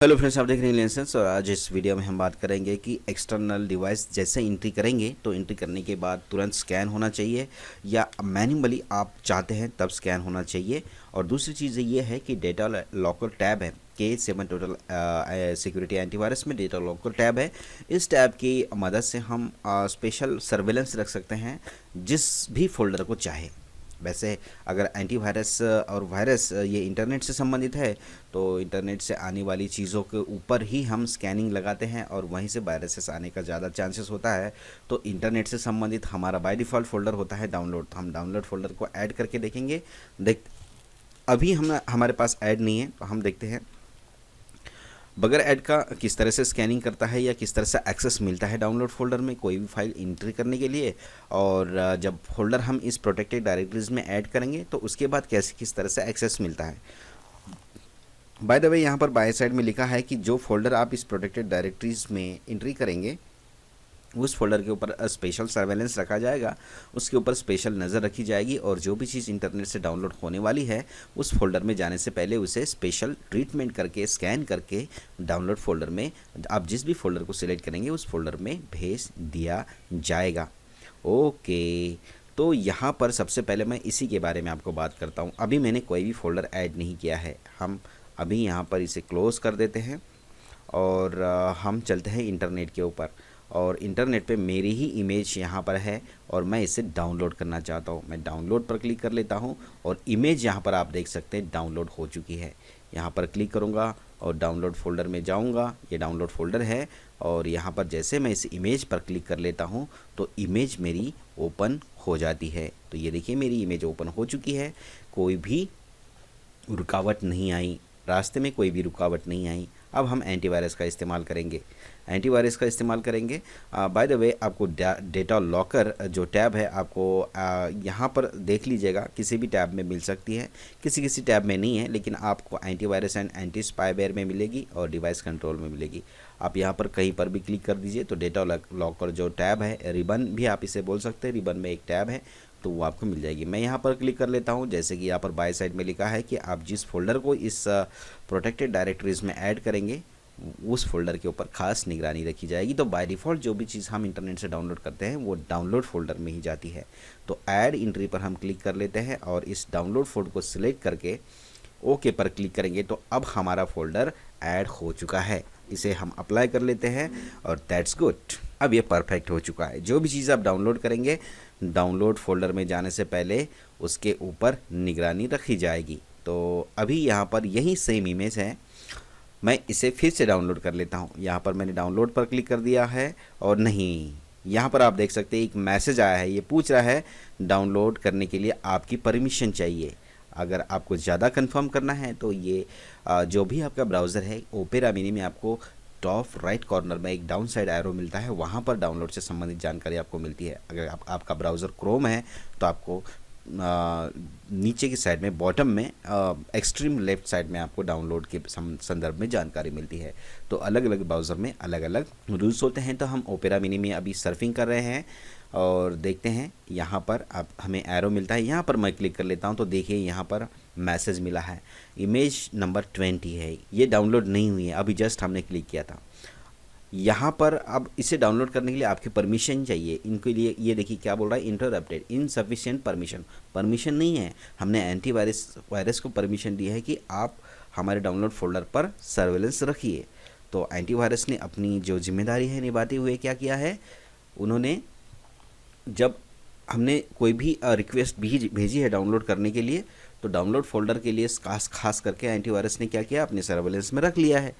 Hello friends, आप देख रहे हैं लेंसेंस और आज इस वीडियो में हम बात करेंगे कि एक्सटर्नल डिवाइस जैसे एंट्री करेंगे तो एंट्री करने के बाद तुरंत स्कैन होना चाहिए या मैन्युअली आप चाहते हैं तब स्कैन होना चाहिए। और दूसरी चीज़ ये है कि डेटा लॉकर टैब है K7 टोटल सिक्योरिटी एंटीवायरस में डेटा लॉकर टैब है। इस टैब की मदद से हम स्पेशल सर्वेलेंस रख सकते हैं जिस भी फोल्डर को चाहे। वैसे अगर एंटीवायरस और वायरस ये इंटरनेट से संबंधित है तो इंटरनेट से आने वाली चीज़ों के ऊपर ही हम स्कैनिंग लगाते हैं और वहीं से वायरसेस आने का ज़्यादा चांसेस होता है। तो इंटरनेट से संबंधित हमारा बाय डिफ़ॉल्ट फ़ोल्डर होता है डाउनलोड, तो हम डाउनलोड फ़ोल्डर को ऐड करके देखेंगे। अभी हमारे पास ऐड नहीं है तो हम देखते हैं बगैर ऐड का किस तरह से स्कैनिंग करता है या किस तरह से एक्सेस मिलता है डाउनलोड फोल्डर में कोई भी फाइल एंट्री करने के लिए। और जब फोल्डर हम इस प्रोटेक्टेड डायरेक्टरीज में ऐड करेंगे तो उसके बाद कैसे किस तरह से एक्सेस मिलता है। बाय द वे यहाँ पर बाय साइड में लिखा है कि जो फोल्डर आप इस प्रोटेक्टेड डायरेक्टरीज में एंट्री करेंगे उस फोल्डर के ऊपर स्पेशल सर्वेलेंस रखा जाएगा, उसके ऊपर स्पेशल नज़र रखी जाएगी और जो भी चीज़ इंटरनेट से डाउनलोड होने वाली है उस फोल्डर में जाने से पहले उसे स्पेशल ट्रीटमेंट करके स्कैन करके डाउनलोड फोल्डर में आप जिस भी फोल्डर को सिलेक्ट करेंगे उस फोल्डर में भेज दिया जाएगा। ओके, तो यहाँ पर सबसे पहले मैं इसी के बारे में आपको बात करता हूँ। अभी मैंने कोई भी फोल्डर ऐड नहीं किया है, हम अभी यहाँ पर इसे क्लोज़ कर देते हैं और हम चलते हैं इंटरनेट के ऊपर। और इंटरनेट पे मेरी ही इमेज यहाँ पर है और मैं इसे डाउनलोड करना चाहता हूँ। मैं डाउनलोड पर क्लिक कर लेता हूँ और इमेज यहाँ पर आप देख सकते हैं डाउनलोड हो चुकी है। यहाँ पर क्लिक करूँगा और डाउनलोड फोल्डर में जाऊँगा, ये डाउनलोड फोल्डर है और यहाँ पर जैसे मैं इस इमेज पर क्लिक कर लेता हूँ तो इमेज मेरी ओपन हो जाती है। तो ये देखिए मेरी इमेज ओपन हो चुकी है, कोई भी रुकावट नहीं आई, रास्ते में कोई भी रुकावट नहीं आई। अब हम एंटीवायरस का इस्तेमाल करेंगे। बाय द वे आपको डेटा लॉकर जो टैब है आपको यहाँ पर देख लीजिएगा, किसी भी टैब में मिल सकती है, किसी किसी टैब में नहीं है, लेकिन आपको एंटीवायरस एंड एंटी स्पाईवेयर में मिलेगी और डिवाइस कंट्रोल में मिलेगी। आप यहाँ पर कहीं पर भी क्लिक कर दीजिए तो डेटा लॉकर जो टैब है, रिबन भी आप इसे बोल सकते हैं, रिबन में एक टैब है तो वो आपको मिल जाएगी। मैं यहाँ पर क्लिक कर लेता हूँ। जैसे कि यहाँ पर बाय साइड में लिखा है कि आप जिस फोल्डर को इस प्रोटेक्टेड डायरेक्टरीज में ऐड करेंगे उस फोल्डर के ऊपर खास निगरानी रखी जाएगी। तो बाय डिफ़ॉल्ट जो भी चीज़ हम इंटरनेट से डाउनलोड करते हैं वो डाउनलोड फोल्डर में ही जाती है। तो ऐड एंट्री पर हम क्लिक कर लेते हैं और इस डाउनलोड फोल्डर को सिलेक्ट करके ओके पर क्लिक करेंगे तो अब हमारा फोल्डर ऐड हो चुका है। इसे हम अप्लाई कर लेते हैं और दैट्स गुड, अब ये परफेक्ट हो चुका है। जो भी चीज़ आप डाउनलोड करेंगे डाउनलोड फोल्डर में जाने से पहले उसके ऊपर निगरानी रखी जाएगी। तो अभी यहाँ पर यही सेम इमेज है, मैं इसे फिर से डाउनलोड कर लेता हूँ। यहाँ पर मैंने डाउनलोड पर क्लिक कर दिया है और नहीं, यहाँ पर आप देख सकते हैं एक मैसेज आया है, ये पूछ रहा है डाउनलोड करने के लिए आपकी परमिशन चाहिए। अगर आपको ज़्यादा कंफर्म करना है तो ये जो भी आपका ब्राउज़र है ओपेरा मिनी में आपको टॉप राइट कॉर्नर में एक डाउन साइड एरो मिलता है, वहाँ पर डाउनलोड से संबंधित जानकारी आपको मिलती है। अगर आपका ब्राउज़र क्रोम है तो आपको नीचे की साइड में बॉटम में एक्सट्रीम लेफ्ट साइड में आपको डाउनलोड के संदर्भ में जानकारी मिलती है। तो अलग अलग ब्राउज़र में अलग अलग रूल्स होते हैं। तो हम ओपेरा मिनी में अभी सर्फिंग कर रहे हैं और देखते हैं यहाँ पर अब हमें एरो मिलता है। यहाँ पर मैं क्लिक कर लेता हूँ तो देखिए यहाँ पर मैसेज मिला है, इमेज नंबर 20 है, ये डाउनलोड नहीं हुई है, अभी जस्ट हमने क्लिक किया था। यहाँ पर अब इसे डाउनलोड करने के लिए आपकी परमिशन चाहिए। इनके लिए ये देखिए क्या बोल रहा है, इंटरप्टेड इनसफिशिएंट परमिशन नहीं है। हमने वायरस को परमिशन दी है कि आप हमारे डाउनलोड फोल्डर पर सर्वेलेंस रखिए। तो एंटीवायरस ने अपनी जो जिम्मेदारी है निभाते हुए क्या किया है, उन्होंने जब हमने कोई भी रिक्वेस्ट भेजी है डाउनलोड करने के लिए तो डाउनलोड फोल्डर के लिए खास करके एंटीवायरस ने क्या किया, अपने सर्वेलेंस में रख लिया है।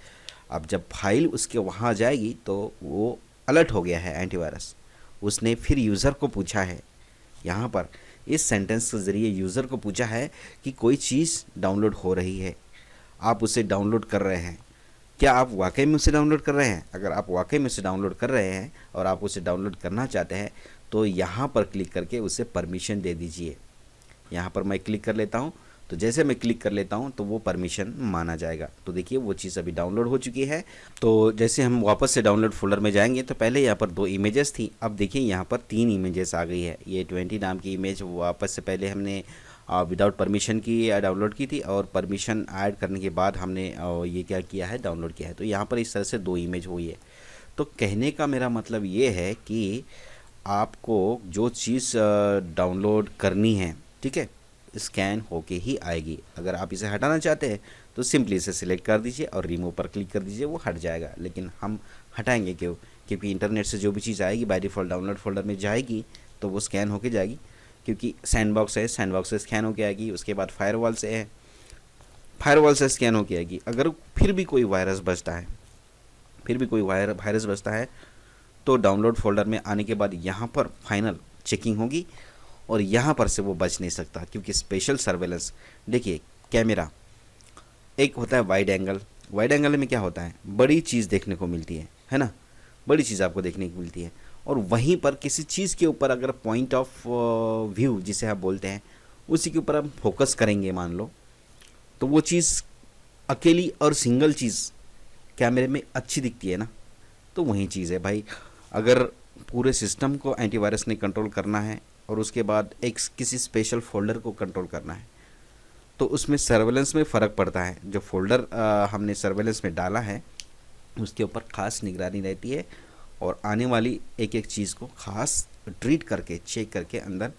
अब जब फाइल उसके वहाँ जाएगी तो वो अलर्ट हो गया है एंटीवायरस, उसने फिर यूज़र को पूछा है, यहाँ पर इस सेंटेंस के ज़रिए यूज़र को पूछा है कि कोई चीज़ डाउनलोड हो रही है, आप उसे डाउनलोड कर रहे हैं, क्या आप वाकई में उसे डाउनलोड कर रहे हैं? अगर आप वाकई में उसे डाउनलोड कर रहे हैं और आप उसे डाउनलोड करना चाहते हैं तो यहाँ पर क्लिक करके उसे परमिशन दे दीजिए। यहाँ पर मैं क्लिक कर लेता हूँ, तो जैसे मैं क्लिक कर लेता हूँ तो वो परमिशन माना जाएगा। तो देखिए वो चीज़ अभी डाउनलोड हो चुकी है। तो जैसे हम वापस से डाउनलोड फोल्डर में जाएंगे तो पहले यहाँ पर 2 इमेजेस थी, अब देखिए यहाँ पर 3 इमेजेस आ गई है। ये 20 नाम की इमेज वापस से पहले हमने विदाउट परमिशन की डाउनलोड की थी, और परमिशन ऐड करने के बाद हमने ये क्या किया है, डाउनलोड किया है। तो यहाँ पर इस तरह से 2 इमेज हुई है। तो कहने का मेरा मतलब ये है कि आपको जो चीज़ डाउनलोड करनी है, ठीक है, स्कैन होके ही आएगी। अगर आप इसे हटाना चाहते हैं तो सिंपली इसे सिलेक्ट कर दीजिए और रिमूव पर क्लिक कर दीजिए, वो हट जाएगा। लेकिन हम हटाएंगे क्यों? क्योंकि इंटरनेट से जो भी चीज़ आएगी बाय डिफ़ॉल्ट डाउनलोड फोल्डर में जाएगी, तो वो स्कैन होके जाएगी। क्योंकि सैंडबॉक्स है, सैंडबॉक्स से स्कैन होके आएगी। उसके बाद फायरवॉल से है, फायरवॉल से स्कैन होके आएगी। अगर फिर भी कोई वायरस बचता है, फिर भी कोई वायरस बचता है, तो डाउनलोड फोल्डर में आने के बाद यहाँ पर फाइनल चेकिंग होगी और यहाँ पर से वो बच नहीं सकता। क्योंकि स्पेशल सर्वेलेंस, देखिए कैमरा एक होता है वाइड एंगल। वाइड एंगल में क्या होता है, बड़ी चीज़ देखने को मिलती है ना, बड़ी चीज़ आपको देखने को मिलती है। और वहीं पर किसी चीज़ के ऊपर अगर पॉइंट ऑफ व्यू जिसे आप बोलते हैं, उसी के ऊपर हम फोकस करेंगे मान लो, तो वो चीज़ अकेली और सिंगल चीज़ कैमरे में अच्छी दिखती है ना। तो वही चीज़ है भाई, अगर पूरे सिस्टम को एंटीवायरस ने कंट्रोल करना है और उसके बाद एक किसी स्पेशल फोल्डर को कंट्रोल करना है, तो उसमें सर्वेलेंस में फ़र्क पड़ता है। जो फोल्डर हमने सर्वेलेंस में डाला है उसके ऊपर ख़ास निगरानी रहती है और आने वाली एक एक चीज़ को ख़ास ट्रीट करके चेक करके अंदर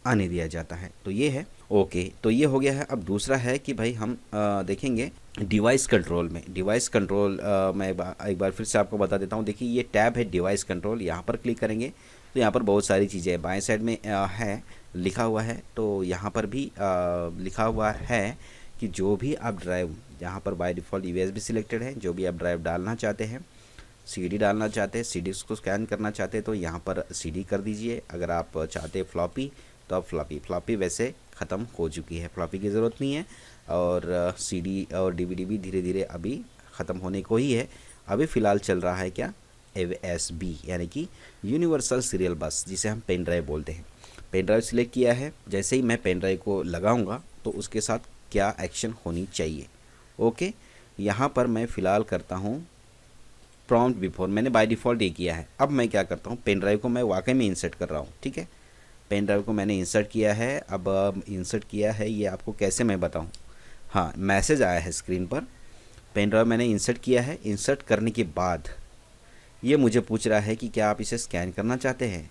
आने दिया जाता है। तो ये है। ओके, तो ये हो गया है। अब दूसरा है कि भाई हम देखेंगे डिवाइस कंट्रोल में। डिवाइस कंट्रोल मैं एक बार फिर से आपको बता देता हूँ। देखिए ये टैब है डिवाइस कंट्रोल, यहाँ पर क्लिक करेंगे तो यहाँ पर बहुत सारी चीज़ें बाएं साइड में है लिखा हुआ है। तो यहाँ पर भी लिखा हुआ है कि जो भी आप ड्राइव, यहाँ पर बाय डिफ़ॉल्ट USB सिलेक्टेड है, जो भी आप ड्राइव डालना चाहते हैं, CD डालना चाहते हैं, CD को स्कैन करना चाहते हैं तो यहाँ पर CD कर दीजिए। अगर आप चाहते हैं फ्लॉपी तो आप फ्लॉपी वैसे ख़त्म हो चुकी है, फ्लॉपी की ज़रूरत नहीं है। और CD और DVD भी धीरे धीरे अभी ख़त्म होने को ही है। अभी फ़िलहाल चल रहा है क्या, USB यानी कि यूनिवर्सल सीरियल बस, जिसे हम पेन ड्राइव बोलते हैं। पेन ड्राइव सिलेक्ट किया है, जैसे ही मैं पेन ड्राइव को लगाऊंगा तो उसके साथ क्या एक्शन होनी चाहिए। ओके, यहाँ पर मैं फ़िलहाल करता हूँ प्रॉम्प्ट बिफोर, मैंने बाय डिफ़ॉल्ट ये किया है। अब मैं क्या करता हूँ, पेन ड्राइव को मैं वाकई में इंसर्ट कर रहा हूँ। ठीक है, पेन ड्राइव को मैंने इंसर्ट किया है। अब इंसर्ट किया है, ये आपको कैसे मैं बताऊँ। हाँ, मैसेज आया है स्क्रीन पर, पेन ड्राइव मैंने इंसर्ट किया है। इंसर्ट करने के बाद ये मुझे पूछ रहा है कि क्या आप इसे स्कैन करना चाहते हैं।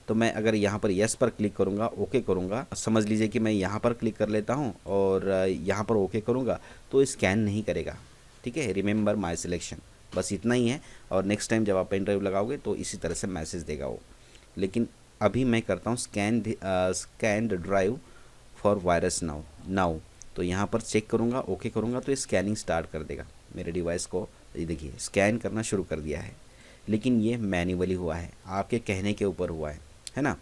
तो मैं अगर यहाँ पर यस पर क्लिक करूँगा, ओके करूँगा, समझ लीजिए कि मैं यहाँ पर क्लिक कर लेता हूँ और यहाँ पर ओके करूँगा तो स्कैन नहीं करेगा। ठीक है, रिमेंबर माय सिलेक्शन, बस इतना ही है। और नेक्स्ट टाइम जब आप पेन ड्राइव लगाओगे तो इसी तरह से मैसेज देगा वो। लेकिन अभी मैं करता हूँ scan drive for virus now. तो यहाँ पर चेक करूँगा, ओके करूँगा तो स्कैनिंग स्टार्ट कर देगा मेरे डिवाइस को। ये देखिए स्कैन करना शुरू कर दिया है, लेकिन ये मैन्युअली हुआ है, आपके कहने के ऊपर हुआ है ना।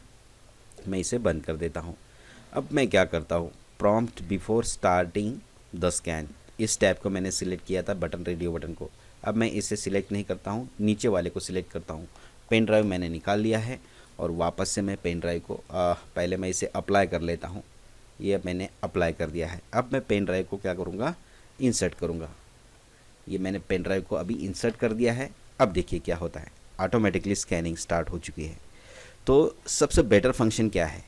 मैं इसे बंद कर देता हूँ। अब मैं क्या करता हूँ, prompt before starting the scan, इस टैब को मैंने सिलेक्ट किया था, बटन रेडियो बटन को। अब मैं इसे सिलेक्ट नहीं करता हूँ, नीचे वाले को सिलेक्ट करता हूँ। पेन ड्राइव मैंने निकाल लिया है और वापस से मैं पेन ड्राइव को पहले मैं इसे अप्लाई कर लेता हूँ। ये मैंने अप्लाई कर दिया है। अब मैं पेन ड्राइव को क्या करूँगा, इंसर्ट करूँगा। ये मैंने पेन ड्राइव को अभी इंसर्ट कर दिया है। अब देखिए क्या होता है, ऑटोमेटिकली स्कैनिंग स्टार्ट हो चुकी है। तो सबसे बेटर फंक्शन क्या है,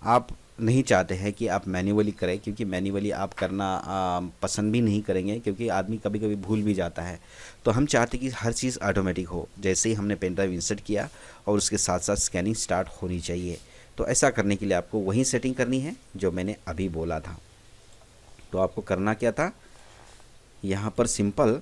आप नहीं चाहते हैं कि आप मैन्युअली करें, क्योंकि मैन्युअली आप करना पसंद भी नहीं करेंगे, क्योंकि आदमी कभी कभी भूल भी जाता है। तो हम चाहते हैं कि हर चीज़ ऑटोमेटिक हो। जैसे ही हमने पेन ड्राइव इंसर्ट किया और उसके साथ साथ स्कैनिंग स्टार्ट होनी चाहिए। तो ऐसा करने के लिए आपको वही सेटिंग करनी है जो मैंने अभी बोला था। तो आपको करना क्या था, यहाँ पर सिंपल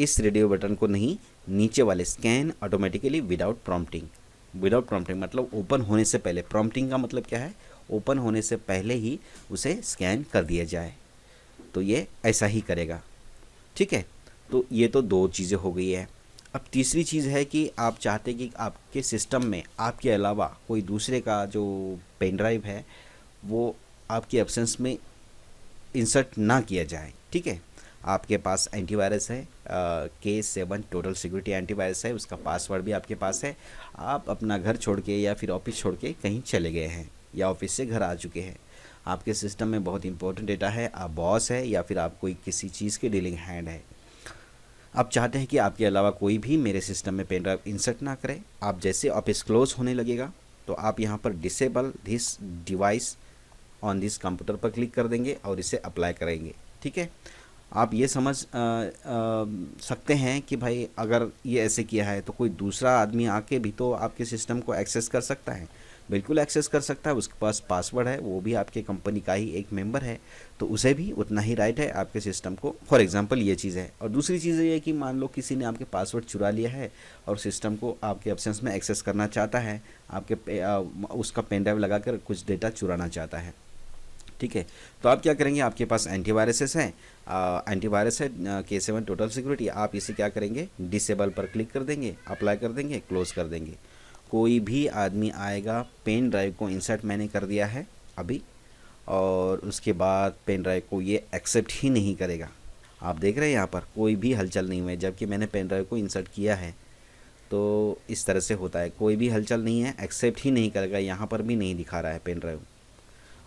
इस रेडियो बटन को नहीं, नीचे वाले scan automatically without prompting. Without prompting मतलब ओपन होने से पहले, प्रॉम्प्टिंग का मतलब क्या है, ओपन होने से पहले ही उसे स्कैन कर दिया जाए। तो ये ऐसा ही करेगा। ठीक है, तो ये तो दो चीज़ें हो गई है। अब तीसरी चीज़ है कि आप चाहते हैं कि आपके सिस्टम में आपके अलावा कोई दूसरे का जो पेन ड्राइव है वो आपके एब्सेंस में इंसर्ट ना किया जाए। ठीक है, आपके पास एंटीवायरस है, K7 टोटल सिक्योरिटी एंटीवायरस है, उसका पासवर्ड भी आपके पास है। आप अपना घर छोड़ के या फिर ऑफिस छोड़ के कहीं चले गए हैं या ऑफिस से घर आ चुके हैं, आपके सिस्टम में बहुत इंपॉर्टेंट डेटा है, आप बॉस है या फिर आप कोई किसी चीज़ के डीलिंग हैंड है। आप चाहते हैं कि आपके अलावा कोई भी मेरे सिस्टम में पेन ड्राइव इंसर्ट ना करे। आप जैसे ऑफिस क्लोज होने लगेगा तो आप यहाँ पर disable this device on this computer पर क्लिक कर देंगे और इसे अप्लाई करेंगे। ठीक है, आप ये समझ सकते हैं कि भाई अगर ये ऐसे किया है तो कोई दूसरा आदमी आके भी तो आपके सिस्टम को एक्सेस कर सकता है। बिल्कुल एक्सेस कर सकता है, उसके पास पासवर्ड है, वो भी आपके कंपनी का ही एक मेंबर है, तो उसे भी उतना ही राइट है आपके सिस्टम को। फॉर एग्जांपल ये चीज़ है। और दूसरी चीज़ ये है कि मान लो किसी ने आपके पासवर्ड चुरा लिया है और सिस्टम को आपके एब्सेंस में एक्सेस करना चाहता है, उसका पेन ड्राइव लगा कर कुछ डेटा चुराना चाहता है। ठीक है, तो आप क्या करेंगे, आपके पास एंटीवायरसेस है, एंटीवायरस है K7 टोटल सिक्योरिटी, आप इसे क्या करेंगे, डिसेबल पर क्लिक कर देंगे, अप्लाई कर देंगे, क्लोज कर देंगे। कोई भी आदमी आएगा, पेन ड्राइव को इंसर्ट मैंने कर दिया है अभी, और उसके बाद पेन ड्राइव को ये एक्सेप्ट ही नहीं करेगा। आप देख रहे हैं यहाँ पर कोई भी हलचल नहीं हुई है, जबकि मैंने पेन ड्राइव को इंसर्ट किया है। तो इस तरह से होता है, कोई भी हलचल नहीं है, एक्सेप्ट ही नहीं करेगा, यहाँ पर भी नहीं दिखा रहा है पेन ड्राइव।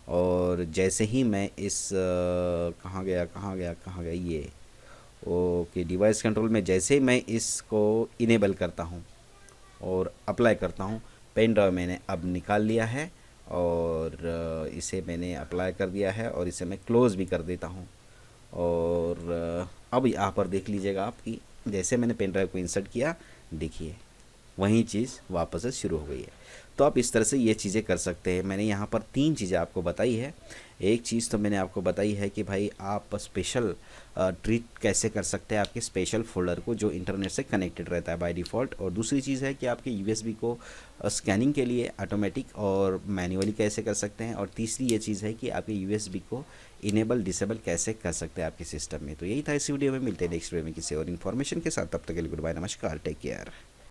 और जैसे ही मैं इस कहाँ गया ये, ओके, डिवाइस कंट्रोल में जैसे ही मैं इसको इनेबल करता हूँ और अप्लाई करता हूँ, पेन ड्राइव मैंने अब निकाल लिया है और इसे मैंने अप्लाई कर दिया है और इसे मैं क्लोज़ भी कर देता हूँ। और अब यहाँ पर देख लीजिएगा आप कि जैसे मैंने पेन ड्राइव को इंसर्ट किया, देखिए वही चीज़ वापस से शुरू हो गई है। तो आप इस तरह से ये चीज़ें कर सकते हैं। मैंने यहाँ पर 3 चीज़ें आपको बताई है। एक चीज़ तो मैंने आपको बताई है कि भाई आप स्पेशल ट्रीट कैसे कर सकते हैं आपके स्पेशल फोल्डर को जो इंटरनेट से कनेक्टेड रहता है बाय डिफ़ॉल्ट। और दूसरी चीज़ है कि आपके यूएसबी को स्कैनिंग के लिए ऑटोमेटिक और मैन्युअली कैसे कर सकते हैं। और तीसरी ये चीज़ है कि आपके यूएसबी को इनेबल डिसेबल कैसे कर सकते हैं आपके सिस्टम में। तो यही था इस वीडियो में, मिलते हैं नेक्स्ट वीडियो में किसी और इन्फॉर्मेशन के साथ। तब तक के लिए गुड बाय, नमस्कार, टेक केयर।